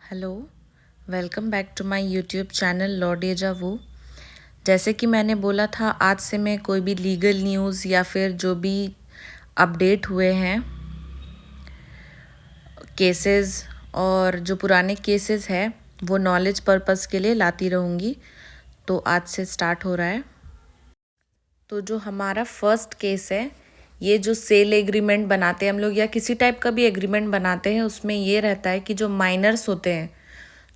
Hello, welcome back to my YouTube channel law deja vu. जैसे कि मैंने बोला था, आज से मैं कोई भी लीगल न्यूज़ या फिर जो भी अपडेट हुए हैं केसेस और जो पुराने केसेस हैं वो नॉलेज पर्पस के लिए लाती रहूँगी। तो आज से स्टार्ट हो रहा है। तो जो हमारा फर्स्ट केस है, ये जो सेल एग्रीमेंट बनाते हैं हम लोग या किसी टाइप का भी एग्रीमेंट बनाते हैं, उसमें ये रहता है कि जो माइनर्स होते हैं,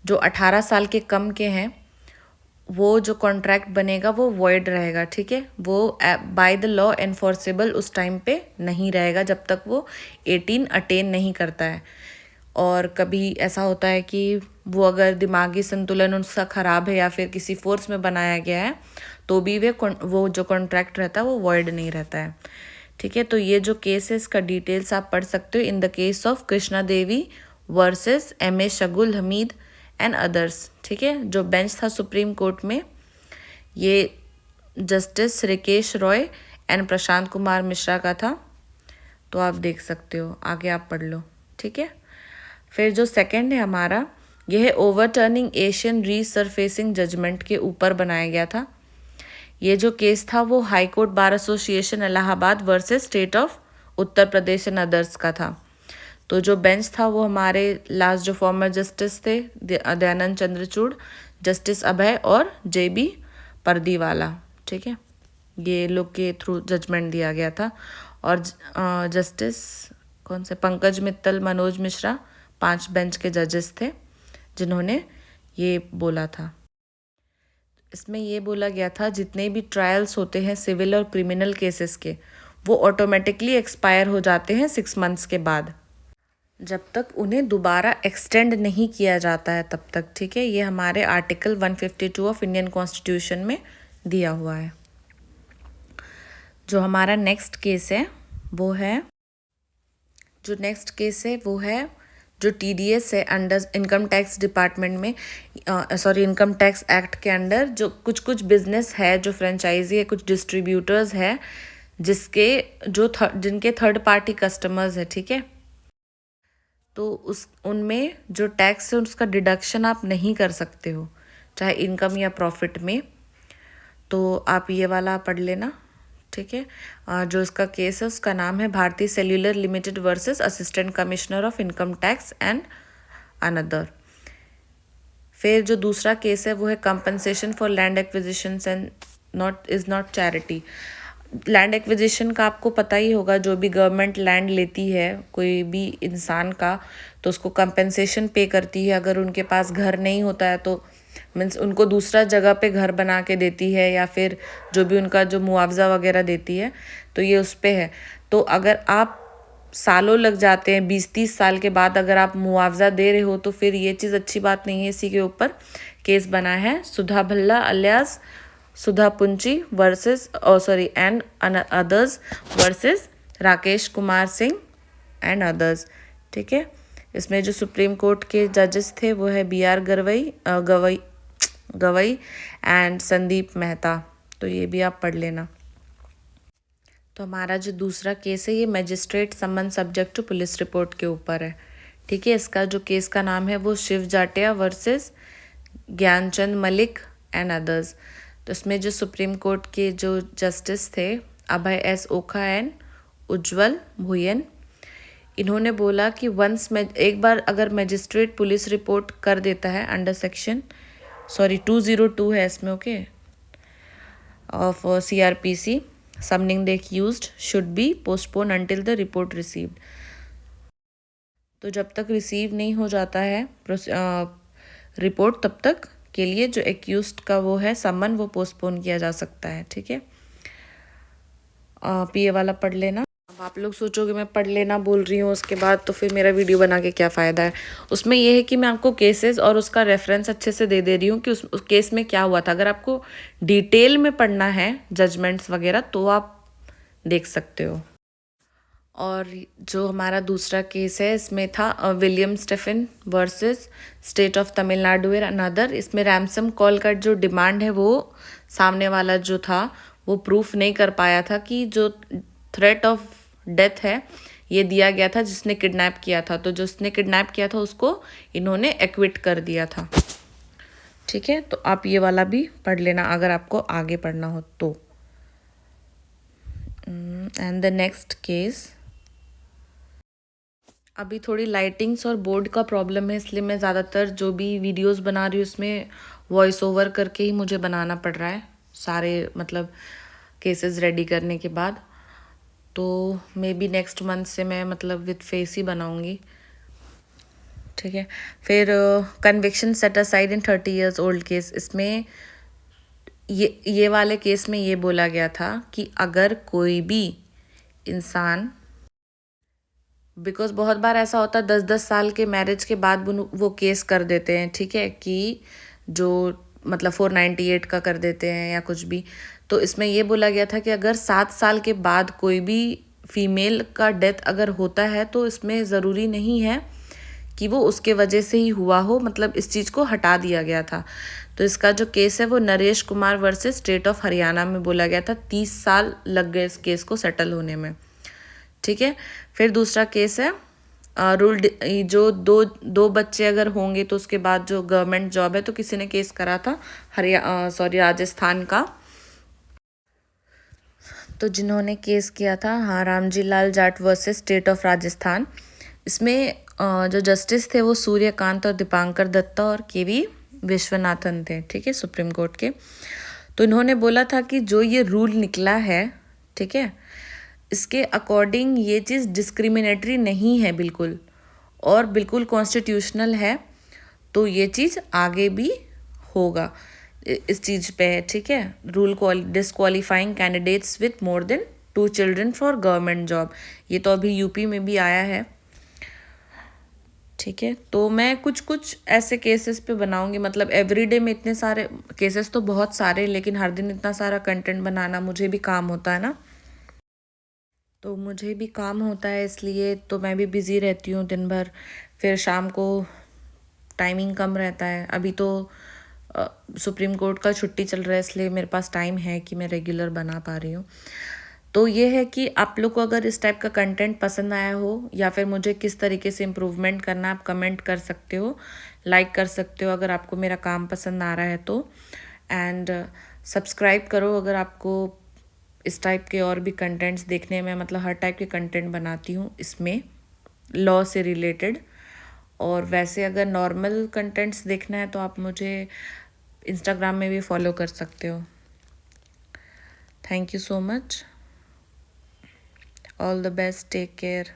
जो 18 साल के कम के हैं, वो जो कॉन्ट्रैक्ट बनेगा वो वॉइड रहेगा। ठीक है, वो बाय द लॉ एनफोर्सेबल उस टाइम पे नहीं रहेगा जब तक वो 18 अटेन नहीं करता है। और कभी ऐसा होता है कि वो अगर दिमागी संतुलन उसका ख़राब है या फिर किसी फोर्स में बनाया गया है तो भी वो जो कॉन्ट्रैक्ट रहता है वो वॉइड नहीं रहता है। ठीक है, तो ये जो केस है इसका डिटेल्स आप पढ़ सकते हो in the case of Krishna Devi versus M.A. Shagul Hameed and others. ठीक है, जो बेंच था सुप्रीम कोर्ट में, ये जस्टिस रिकेश रॉय एंड प्रशांत कुमार मिश्रा का था। तो आप देख सकते हो, आगे आप पढ़ लो। ठीक है, फिर जो सेकंड है हमारा, यह है ओवरटर्निंग एशियन रीसरफेसिंग जजमेंट के ऊपर बनाया गया था। ये जो केस था वो high court bar association Allahabad versus state of Uttar Pradesh and others का था। तो जो बेंच था वो हमारे लास्ट जो फॉर्मर जस्टिस थे दयानंद चंद्रचूड़, जस्टिस अभय और JB पर्दीवाला। ठीक है, ये लोग के थ्रू जजमेंट दिया गया था। और जस्टिस कौन से पंकज मित्तल, मनोज मिश्रा, 5 बेंच के जजेस थे जिन्होंने ये बोला था। इसमें ये बोला गया था जितने भी ट्रायल्स होते हैं सिविल और क्रिमिनल केसेस के, वो ऑटोमेटिकली एक्सपायर हो जाते हैं 6 मंथ्स के बाद, जब तक उन्हें दोबारा एक्सटेंड नहीं किया जाता है तब तक। ठीक है, ये हमारे आर्टिकल 152 ऑफ इंडियन कॉन्स्टिट्यूशन में दिया हुआ है। जो हमारा नेक्स्ट केस है वो है जो TDS है अंडर इनकम टैक्स डिपार्टमेंट में, इनकम टैक्स एक्ट के अंडर जो कुछ बिजनेस है, जो फ्रेंचाइजी है, कुछ डिस्ट्रीब्यूटर्स है जिनके थर्ड पार्टी कस्टमर्स है। ठीक है, तो उनमें जो टैक्स है उसका डिडक्शन आप नहीं कर सकते हो, चाहे इनकम या प्रॉफिट में। तो आप ये वाला पढ़ लेना। ठीक है, जो इसका केस है उसका नाम है भारतीय cellular limited versus assistant commissioner of income tax and another. फिर जो दूसरा केस है वो है compensation for land acquisition and not charity. Land acquisition का आपको पता ही होगा, जो भी गवर्नमेंट लैंड लेती है कोई भी इंसान का, तो उसको कंपनसेशन पे करती है। अगर उनके पास घर नहीं होता है तो मीन्स उनको दूसरा जगह पे घर बना के देती है, या फिर जो भी उनका जो मुआवजा वगैरह देती है, तो ये उस पे है। तो अगर आप सालों लग जाते हैं, 20-30 साल के बाद अगर आप मुआवजा दे रहे हो, तो फिर ये चीज़ अच्छी बात नहीं है। इसी के ऊपर केस बना है Sudha Bhalla alias Sudha Punchi versus and others versus Rakesh Kumar Singh and others. ठीक है, इसमें जो सुप्रीम कोर्ट के जजेस थे वो है BR गवई एंड संदीप मेहता। तो ये भी आप पढ़ लेना। तो हमारा जो दूसरा केस है ये magistrate summon subject to police report के ऊपर है। ठीक है, इसका जो केस का नाम है वो Shiv Jatia versus Gyanchand Malik and others. तो इसमें जो सुप्रीम कोर्ट के जो जस्टिस थे अभय S ओखा एंड उज्जवल भुयन, इन्होंने बोला कि एक बार अगर मजिस्ट्रेट पुलिस रिपोर्ट कर देता है अंडर सेक्शन 202 है इसमें, okay, of CRPC, summoning the accused should be postpone until the report received. तो जब तक रिसीव नहीं हो जाता है रिपोर्ट, तब तक के लिए जो एक्यूज्ड का वो है समन, वो पोस्टपोन किया जा सकता है। ठीक है, ये वाला पढ़ लेना। अब आप लोग सोचोगे मैं पढ़ लेना बोल रही हूँ उसके बाद तो फिर मेरा वीडियो बना के क्या फ़ायदा है। उसमें यह है कि मैं आपको केसेस और उसका रेफरेंस अच्छे से दे रही हूँ कि उस केस में क्या हुआ था। अगर आपको डिटेल में पढ़ना है जजमेंट्स वगैरह तो आप देख सकते हो। और जो हमारा दूसरा केस है इसमें था William Stephen versus state of Tamil Nadu and another. इसमें रैंसम कॉल का जो डिमांड है वो सामने वाला जो था वो प्रूफ नहीं कर पाया था कि जो थ्रेट ऑफ डेथ है ये दिया गया था जिसने किडनैप किया था, तो जिसने किडनैप किया था उसको इन्होंने एक्विट कर दिया था। ठीक है, तो आप ये वाला भी पढ़ लेना अगर आपको आगे पढ़ना हो तो। एंड द नेक्स्ट केस, अभी थोड़ी लाइटिंग्स और बोर्ड का प्रॉब्लम है, इसलिए मैं ज़्यादातर जो भी वीडियोस बना रही हूँ उसमें वॉइस ओवर करके ही मुझे बनाना पड़ रहा है सारे मतलब केसेस रेडी करने के बाद। तो मे बी नेक्स्ट मंथ से मैं मतलब विथ फेस ही बनाऊंगी। ठीक है, फिर कन्विक्शन सेट असाइड इन 30 ईयर्स ओल्ड केस, इसमें ये वाले केस में ये बोला गया था कि अगर कोई भी इंसान, बिकॉज बहुत बार ऐसा होता है 10-10 साल के मैरिज के बाद वो केस कर देते हैं, ठीक है, कि जो मतलब 498 का कर देते हैं या कुछ भी। तो इसमें ये बोला गया था कि अगर 7 साल के बाद कोई भी फीमेल का डेथ अगर होता है तो इसमें ज़रूरी नहीं है कि वो उसके वजह से ही हुआ हो, मतलब इस चीज़ को हटा दिया गया था। तो इसका जो केस है वो Naresh Kumar versus state of Haryana में बोला गया था। 30 साल लग गए इस केस को सेटल होने में। ठीक है, फिर दूसरा केस है रूल, जो दो बच्चे अगर होंगे तो उसके बाद जो गवर्नमेंट जॉब है, तो किसी ने केस करा था राजस्थान का। तो जिन्होंने केस किया था, हाँ, Ramji Lal Jat versus state of Rajasthan. इसमें जो जस्टिस थे वो सूर्यकांत और दीपांकर दत्ता और केवी विश्वनाथन थे, ठीक है, सुप्रीम कोर्ट के। तो इन्होंने बोला था कि जो ये रूल निकला है, ठीक है, इसके अकॉर्डिंग ये चीज़ डिस्क्रिमिनेटरी नहीं है बिल्कुल, और बिल्कुल कॉन्स्टिट्यूशनल है। तो ये चीज़ आगे भी होगा इस चीज़ पे है, ठीक है। Rule disqualifying candidates with more than 2 children for government job, ये तो अभी यूपी में भी आया है। ठीक है, तो मैं कुछ कुछ ऐसे केसेस पे बनाऊंगी, मतलब एवरीडे में इतने सारे केसेस तो बहुत सारे, लेकिन हर दिन इतना सारा कंटेंट बनाना मुझे भी काम होता है ना, तो मुझे भी काम होता है, इसलिए तो मैं भी बिज़ी रहती हूँ दिन भर। फिर शाम को टाइमिंग कम रहता है। अभी तो सुप्रीम कोर्ट का छुट्टी चल रहा है, इसलिए मेरे पास टाइम है कि मैं रेगुलर बना पा रही हूँ। तो ये है कि आप लोग को अगर इस टाइप का कंटेंट पसंद आया हो या फिर मुझे किस तरीके से इम्प्रूवमेंट करना, आप कमेंट कर सकते हो, लाइक कर सकते हो अगर आपको मेरा काम पसंद आ रहा है तो। एंड सब्सक्राइब करो अगर आपको इस टाइप के और भी कंटेंट्स देखने में, मतलब हर टाइप के कंटेंट बनाती हूँ इसमें लॉ से रिलेटेड। और वैसे अगर नॉर्मल कंटेंट्स देखना है तो आप मुझे इंस्टाग्राम में भी फॉलो कर सकते हो। Thank you so much, all the best, take care.